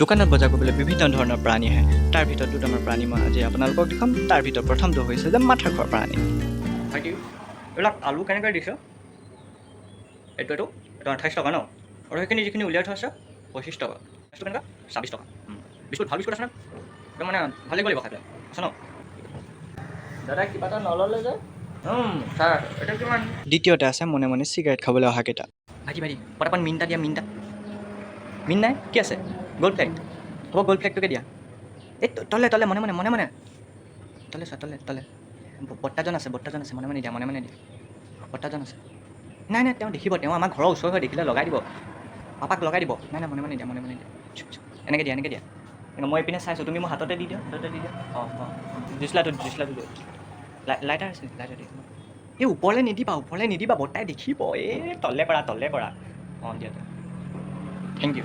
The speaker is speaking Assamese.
দোকানত বজাৰ কৰিবলৈ বিভিন্ন ধৰণৰ প্ৰাণী আহে। তাৰ ভিতৰত দুটামান প্ৰাণী মই আজি আপোনালোকক দেখাম। তাৰ ভিতৰত প্ৰথমটো হৈছে যে মাথা খোৱা প্ৰাণী। ভাইটি, এইবিলাক আলু কেনেকৈ দিছ? এইটো 28 টকা ন? আৰু সেইখিনি যিখিনি উলিয়াই থোৱা আছে 25 টকা। এইটো কেনেকুৱা? 26 টকা। বিস্কুট ভাল বিস্কুট আছে ন? একদম মানে ভালেই লাগিব খাই পেলাই আছে ন? দাদা কিবা এটা নল'লে যে? ছাৰ এইটো কিমান? দ্বিতীয়তে আছে মনে মনে চিগাৰেট খাবলৈ অহা কেইটা। ভাইটি পটাপট মিনটা দিয়া মিনটা। মিন নাই? কি আছে? Gold flag. হ'ব গ'ল্ড ফ্লেগটোকে দিয়া। এই তলে মনে তলে চোৱা তলে। বৰ্তাজন আছে মনে দিয়া বৰ্তাজন আছে। নাই তেওঁ দেখিব, তেওঁ আমাৰ ঘৰৰ ওচৰ হৈ দেখিলে লগাই দিব। পাপাক লগাই দিব। নাই মনে দিয়া এনেকৈ দিয়া এনেকৈ মই এইপিনে চাইছোঁ, তুমি মোৰ হাততে দি দিয়া অঁ দিছিলাটো দিয়া। লাইটাৰ আছে লাইটাৰ দিয়া। এই ওপৰলৈ নিদিবা বৰ্তাই দেখিব। এই তলে কৰা অঁ দিয়া থেংক ইউ।